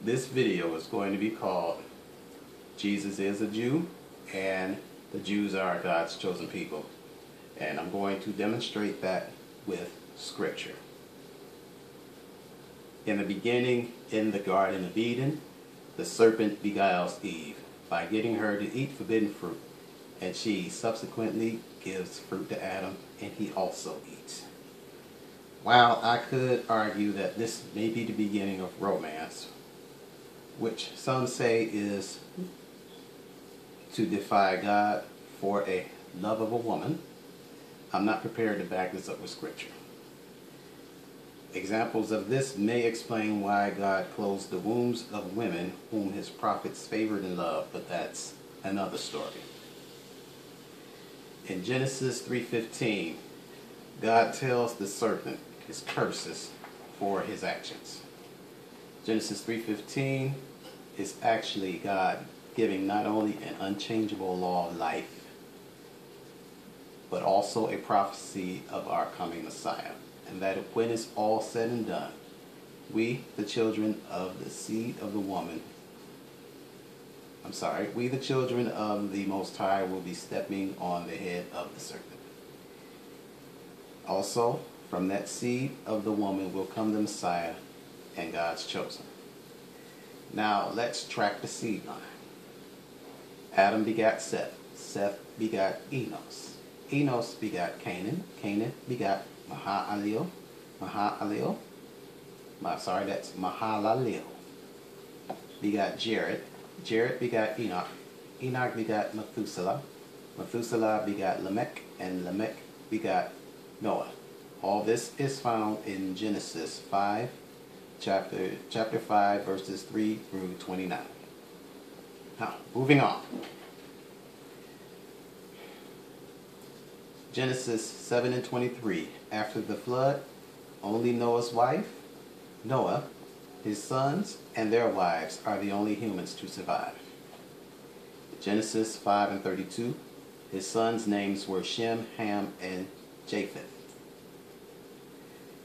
This video is going to be called Jesus is a Jew and the Jews are God's chosen people. And I'm going to demonstrate that with scripture. In the beginning, in the Garden of Eden, the serpent beguiles Eve by getting her to eat forbidden fruit, and she subsequently gives fruit to Adam, and he also eats. While I could argue that this may be the beginning of romance, which some say is to defy God for a love of a woman, I'm not prepared to back this up with scripture. Examples of this may explain why God closed the wombs of women whom his prophets favored and loved, but that's another story. In Genesis 3:15, God tells the serpent his curses for his actions. Genesis 3:15 is actually God giving not only an unchangeable law of life, but also a prophecy of our coming Messiah. And that when it's all said and done, we, the children of the seed of the woman, we, the children of the Most High, will be stepping on the head of the serpent. Also, from that seed of the woman will come the Messiah and God's chosen. Now, let's track the seed line. Adam begat Seth. Seth begat Enos. Enos begat Canaan. Canaan begat Mahalalel. Mahalalel begat Jared. Jared begat Enoch. Enoch begat Methuselah. Methuselah begat Lamech, and Lamech begat Noah. All this is found in Genesis 5, chapter 5, verses 3 through 29. Now, moving on. Genesis 7 and 23. After the flood, only Noah's wife, Noah, his sons, and their wives are the only humans to survive. Genesis 5 and 32. His sons' names were Shem, Ham, and Japheth.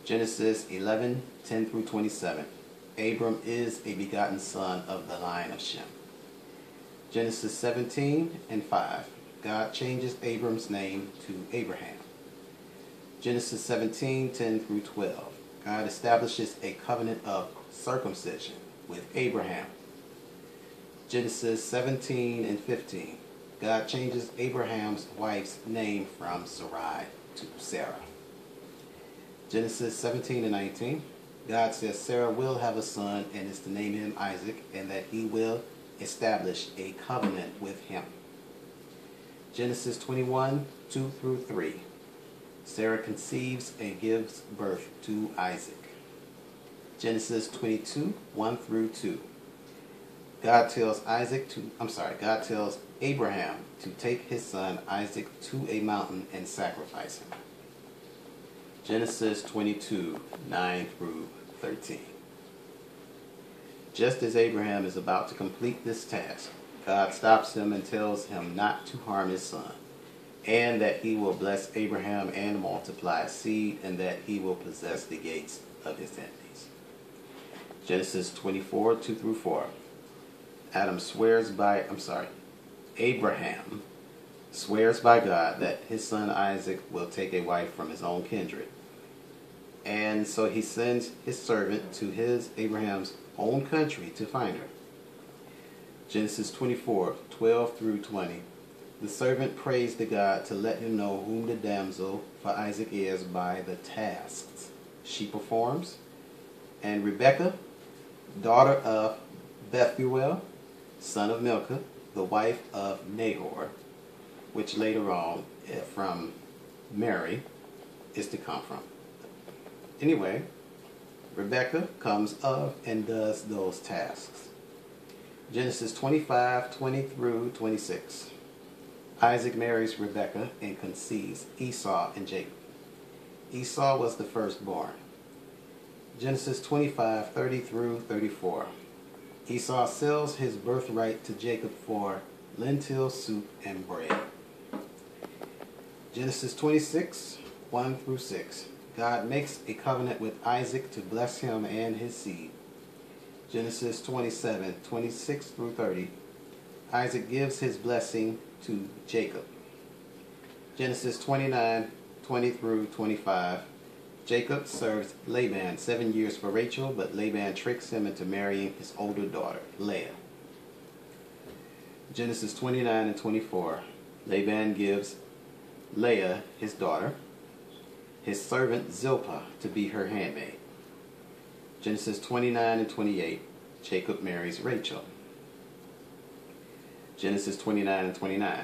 Genesis 11, 10 through 27. Abram is a begotten son of the line of Shem. Genesis 17 and 5. God changes Abram's name to Abraham. Genesis 17, 10 through 12. God establishes a covenant of circumcision with Abraham. Genesis 17 and 15. God changes Abraham's wife's name from Sarai to Sarah. Genesis 17 and 19. God says Sarah will have a son and is to name him Isaac, and that he will establish a covenant with him. Genesis 21, 2 through 3. Sarah conceives and gives birth to Isaac. Genesis 22, 1 through 2. God tells Abraham to take his son Isaac to a mountain and sacrifice him. Genesis 22, 9 through 13. Just as Abraham is about to complete this task, God stops him and tells him not to harm his son, and that he will bless Abraham and multiply his seed, and that he will possess the gates of his enemies. Genesis 24, 2 through 4. Abraham swears by God that his son Isaac will take a wife from his own kindred. And so he sends his servant to Abraham's own country to find her. Genesis 24, 12 through 20. The servant prays to God to let him know whom the damsel for Isaac is by the tasks she performs. And Rebekah, daughter of Bethuel, son of Milcah, the wife of Nahor, which later on from Mary is to come from. Anyway, Rebekah comes of and does those tasks. Genesis 25, 20 through 26. Isaac marries Rebekah and conceives Esau and Jacob. Esau was the firstborn. Genesis 25, 30 through 34. Esau sells his birthright to Jacob for lentil soup and bread. Genesis 26, 1 through 6. God makes a covenant with Isaac to bless him and his seed. Genesis 27, 26 through 30. Isaac gives his blessing to Jacob. Genesis 29, 20 through 25. Jacob serves Laban 7 years for Rachel, but Laban tricks him into marrying his older daughter, Leah. Genesis 29 and 24. Laban gives Leah his daughter, his servant Zilpah to be her handmaid. Genesis 29 and 28. Jacob marries Rachel. Genesis 29 and 29.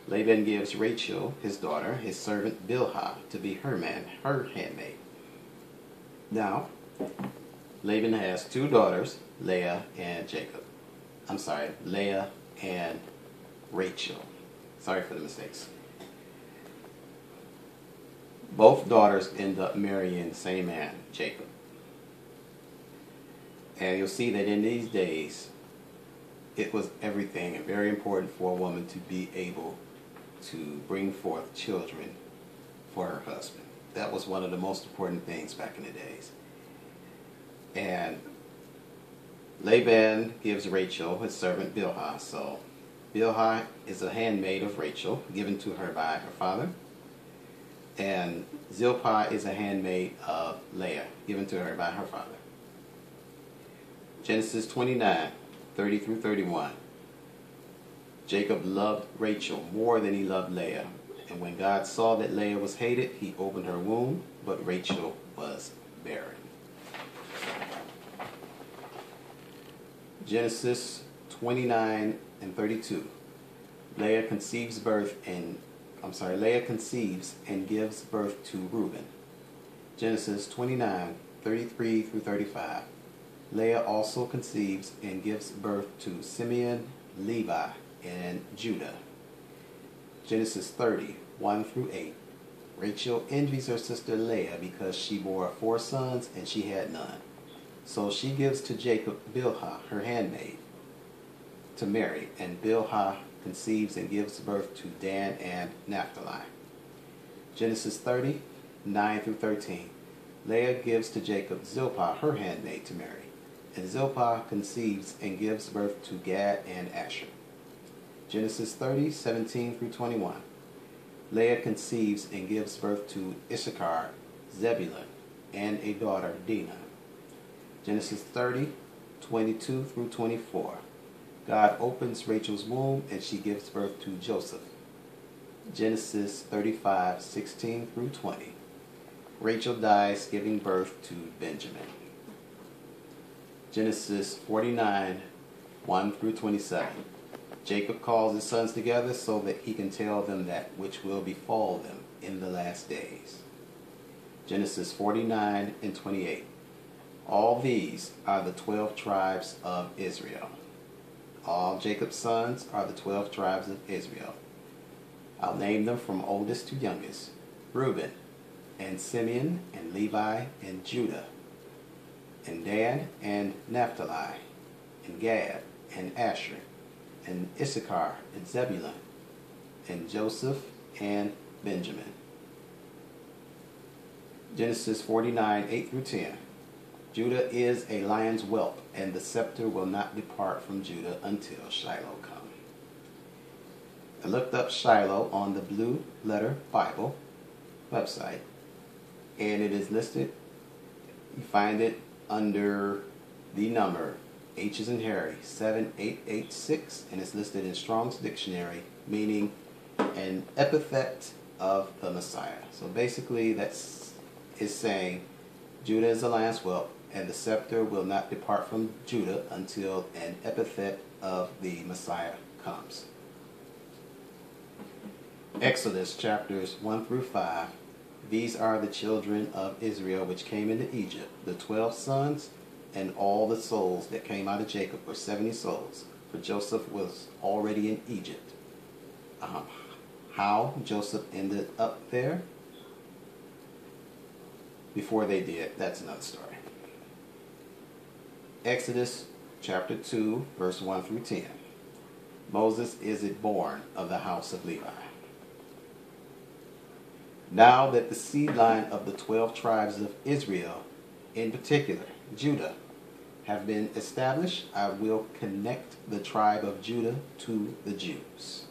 Laban gives Rachel his daughter, his servant Bilhah, to be her handmaid. Now, Laban has two daughters, Leah and Leah and Rachel. Sorry for the mistakes. Both daughters end up marrying the same man, Jacob. And you'll see that in these days, it was everything and very important for a woman to be able to bring forth children for her husband. That was one of the most important things back in the days. And Laban gives Rachel his servant Bilhah. So Bilhah is a handmaid of Rachel, given to her by her father. And Zilpah is a handmaid of Leah, given to her by her father. Genesis 29, 30 through 31. Jacob loved Rachel more than he loved Leah. And when God saw that Leah was hated, he opened her womb, but Rachel was barren. Genesis 29 and 32. Leah conceives and gives birth to Reuben. Genesis 29, 33 through 35. Leah also conceives and gives birth to Simeon, Levi, and Judah. Genesis 30, 1 through 8. Rachel envies her sister Leah because she bore 4 sons and she had none. So she gives to Jacob Bilhah, her handmaid, to marry, and Bilhah conceives and gives birth to Dan and Naphtali. Genesis 30, 9 through 13. Leah gives to Jacob Zilpah, her handmaid, to marry, and Zilpah conceives and gives birth to Gad and Asher. Genesis 30, 17 through 21. Leah conceives and gives birth to Issachar, Zebulun, and a daughter, Dinah. Genesis 30, 22 through 24. God opens Rachel's womb and she gives birth to Joseph. Genesis 35, 16 through 20. Rachel dies giving birth to Benjamin. Genesis 49, 1 through 27. Jacob calls his sons together so that he can tell them that which will befall them in the last days. Genesis 49 and 28. All these are the 12 tribes of Israel. All Jacob's sons are the 12 tribes of Israel. I'll name them from oldest to youngest: Reuben, and Simeon, and Levi, and Judah, and Dan, and Naphtali, and Gad, and Asher, and Issachar, and Zebulun, and Joseph, and Benjamin. Genesis 49, 8 through 10. Judah is a lion's whelp, and the scepter will not depart from Judah until Shiloh come. I looked up Shiloh on the Blue Letter Bible website, and it is listed. You find it under the number H as in Harry 7886, and it's listed in Strong's Dictionary, meaning an epithet of the Messiah. So basically, is saying Judah is a lion's whelp, and the scepter will not depart from Judah until an epithet of the Messiah comes. Exodus chapters 1 through 5. These are the children of Israel which came into Egypt, the 12 sons, and all the souls that came out of Jacob were 70 souls, for Joseph was already in Egypt. How Joseph ended up there before they did, that's another story. Exodus chapter 2, verse 1 through 10. Moses is born of the house of Levi. Now that the seed line of the 12 tribes of Israel, in particular Judah, have been established, I will connect the tribe of Judah to the Jews.